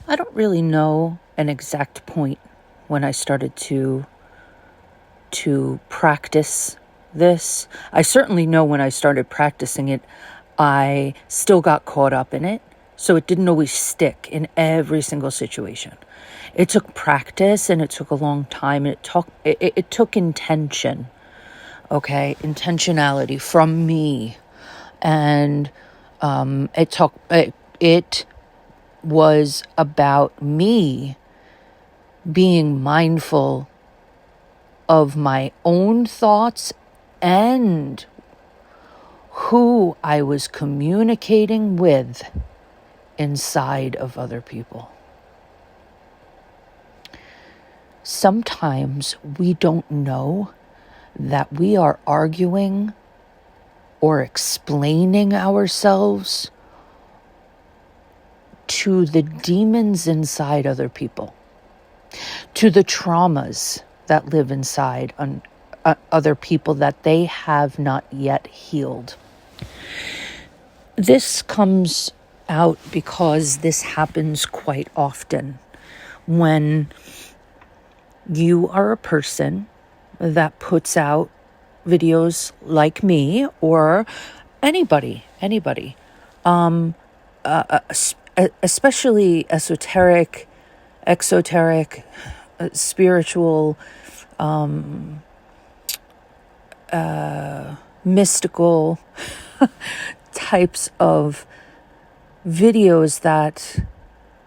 I don't really know an exact point when I started to practice this. I certainly know when I started practicing it, I still got caught up in it. So it didn't always stick in every single situation. It took practice and it took a long time. And it took intention, okay? Intentionality from me. And it was about me being mindful of my own thoughts and who I was communicating with inside of other people. Sometimes we don't know that we are arguing or explaining ourselves to the demons inside other people, to the traumas that live inside other people that they have not yet healed. This comes out because this happens quite often when you are a person that puts out videos like me or anybody, especially esoteric, exoteric, spiritual, mystical types of videos that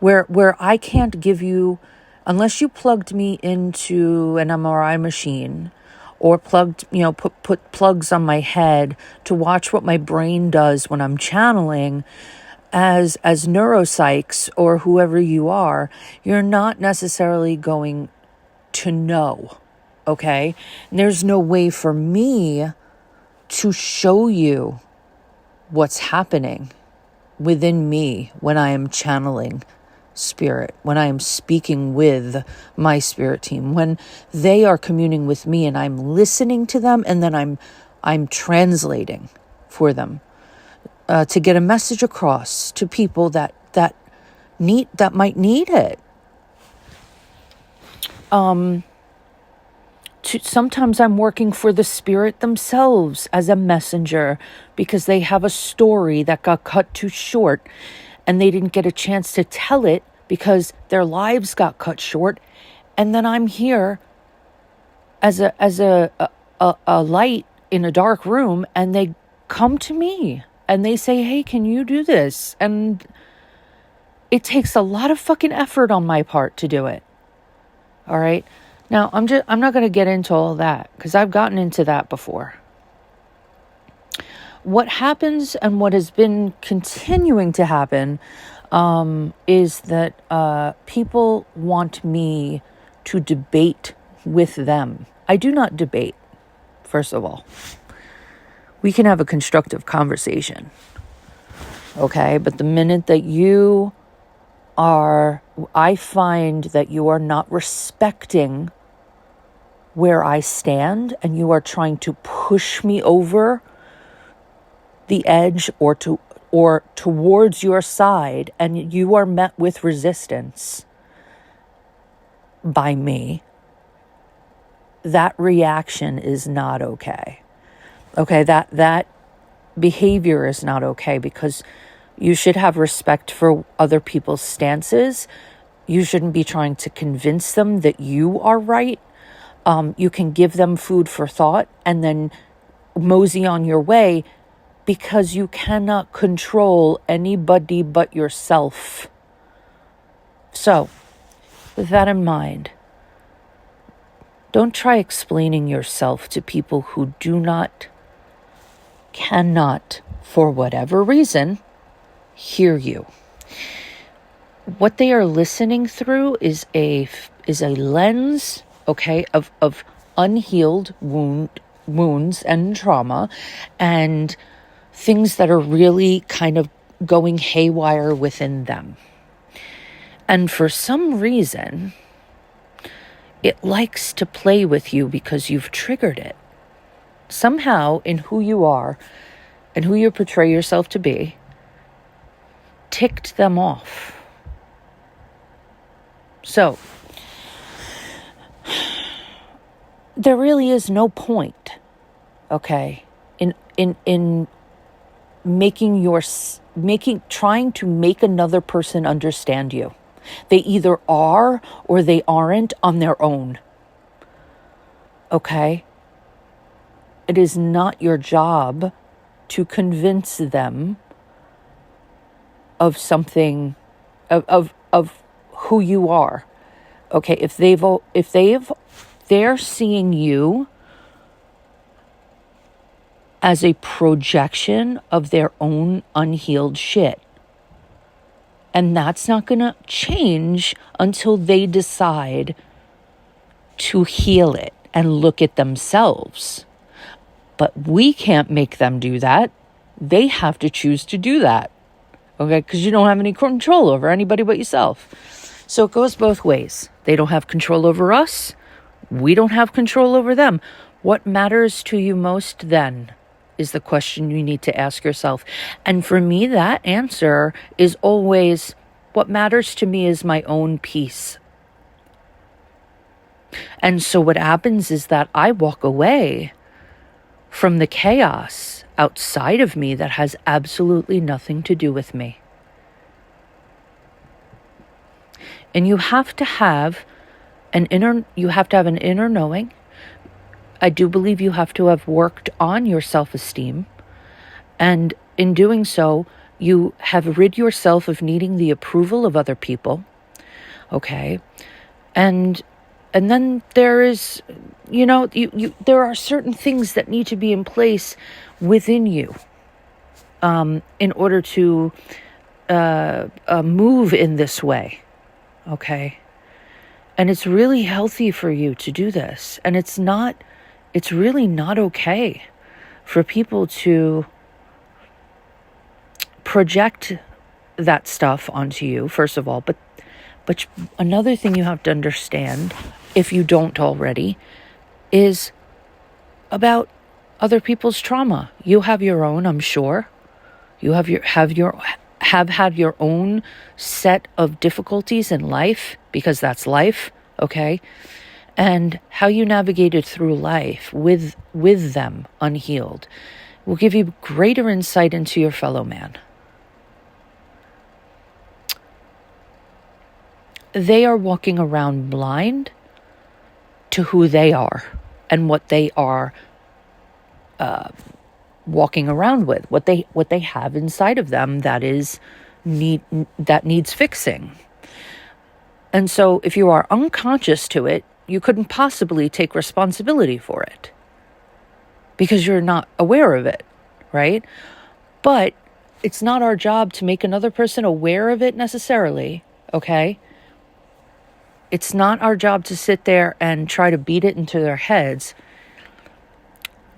where I can't give you, unless you plugged me into an MRI machine or put plugs on my head to watch what my brain does when I'm channeling. As neuropsychs or whoever you are, you're not necessarily going to know, okay? And there's no way for me to show you what's happening within me when I am channeling spirit, when I am speaking with my spirit team, when they are communing with me and I'm listening to them and then I'm translating for them. To get a message across to people that might need it. Sometimes I'm working for the spirit themselves as a messenger because they have a story that got cut too short and they didn't get a chance to tell it because their lives got cut short. And then I'm here as a light in a dark room, and they come to me. And they say, hey, can you do this? And it takes a lot of fucking effort on my part to do it. All right. Now, I'm not going to get into all that because I've gotten into that before. What happens and what has been continuing to happen is that people want me to debate with them. I do not debate, first of all. We can have a constructive conversation, okay? But the minute that I find that you are not respecting where I stand and you are trying to push me over the edge or towards your side, and you are met with resistance by me, that reaction is not okay. Okay, that behavior is not okay because you should have respect for other people's stances. You shouldn't be trying to convince them that you are right. You can give them food for thought and then mosey on your way because you cannot control anybody but yourself. So, with that in mind, don't try explaining yourself to people who cannot, for whatever reason, hear you. What they are listening through is a lens, okay, of unhealed wounds and trauma and things that are really kind of going haywire within them. And for some reason, it likes to play with you because you've triggered it. Somehow, in who you are and who you portray yourself to be, ticked them off. So there really is no point, okay, in trying to make another person understand you. They either are or they aren't on their own. Okay? It is not your job to convince them of something, of who you are. Okay, if they're seeing you as a projection of their own unhealed shit. And that's not going to change until they decide to heal it and look at themselves. But we can't make them do that. They have to choose to do that. Okay, because you don't have any control over anybody but yourself. So it goes both ways. They don't have control over us. We don't have control over them. What matters to you most then is the question you need to ask yourself. And for me, that answer is always, what matters to me is my own peace. And so what happens is that I walk away from the chaos outside of me that has absolutely nothing to do with me. And you have to have an inner knowing. I do believe you have to have worked on your self-esteem. And in doing so, you have rid yourself of needing the approval of other people. Okay. And then there is, there are certain things that need to be in place within you in order to move in this way. Okay. And it's really healthy for you to do this. And it's really not okay for people to project that stuff onto you, first of all. But another thing you have to understand, if you don't already, is about other people's trauma. You have your own, I'm sure. You have had your own set of difficulties in life, because that's life, okay? And how you navigated through life with them unhealed will give you greater insight into your fellow man. They are walking around blind to who they are and what they are walking around with, what they have inside of them that needs fixing. And so if you are unconscious to it, you couldn't possibly take responsibility for it because you're not aware of it, right? But it's not our job to make another person aware of it necessarily, okay? It's not our job to sit there and try to beat it into their heads.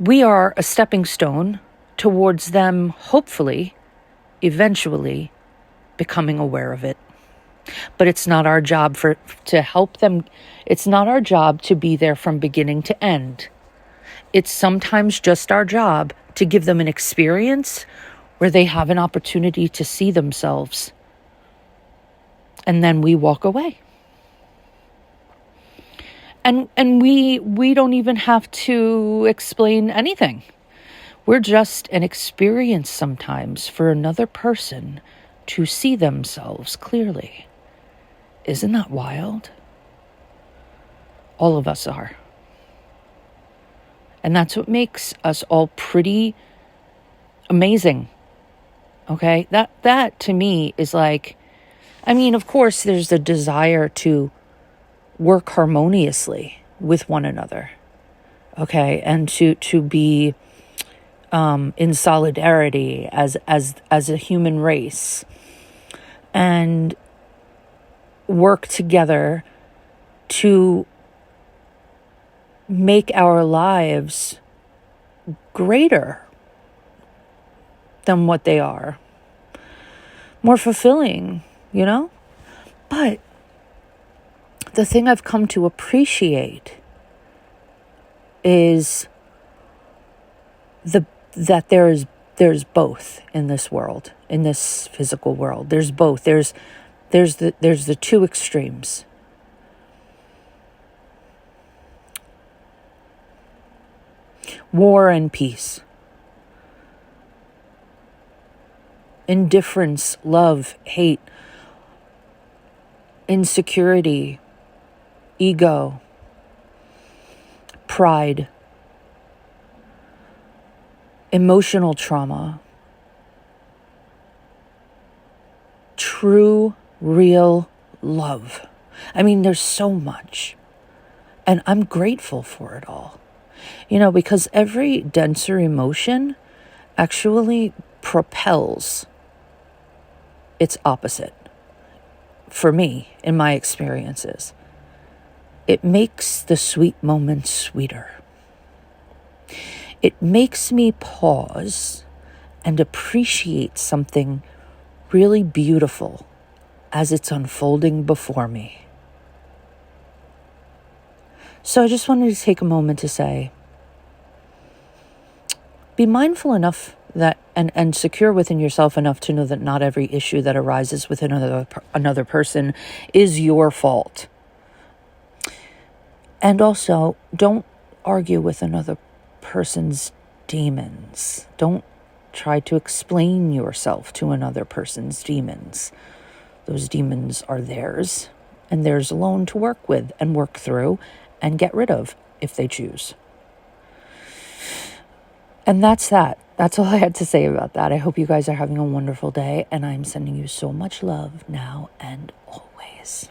We are a stepping stone towards them, hopefully, eventually becoming aware of it. But it's not our job to help them. It's not our job to be there from beginning to end. It's sometimes just our job to give them an experience where they have an opportunity to see themselves. And then we walk away. And we don't even have to explain anything. We're just an experience sometimes for another person to see themselves clearly. Isn't that wild? All of us are. And that's what makes us all pretty amazing. Okay? That to me is like, of course there's the desire to work harmoniously with one another. Okay? And to be in solidarity as a human race. And work together to make our lives greater than what they are. More fulfilling, But the thing I've come to appreciate is that there's both in this world, in this physical world. There's both. There's the two extremes, war and peace, indifference, love, hate, insecurity, ego, pride, emotional trauma, true, real love. I mean, there's so much. And I'm grateful for it all. Because every denser emotion actually propels its opposite. For me, in my experiences, it makes the sweet moments sweeter. It makes me pause and appreciate something really beautiful as it's unfolding before me. So I just wanted to take a moment to say, be mindful enough that and secure within yourself enough to know that not every issue that arises within another person is your fault. And also, don't argue with another person's demons. Don't try to explain yourself to another person's demons. Those demons are theirs, and theirs alone to work with and work through and get rid of if they choose. And that's that. That's all I had to say about that. I hope you guys are having a wonderful day, and I'm sending you so much love now and always.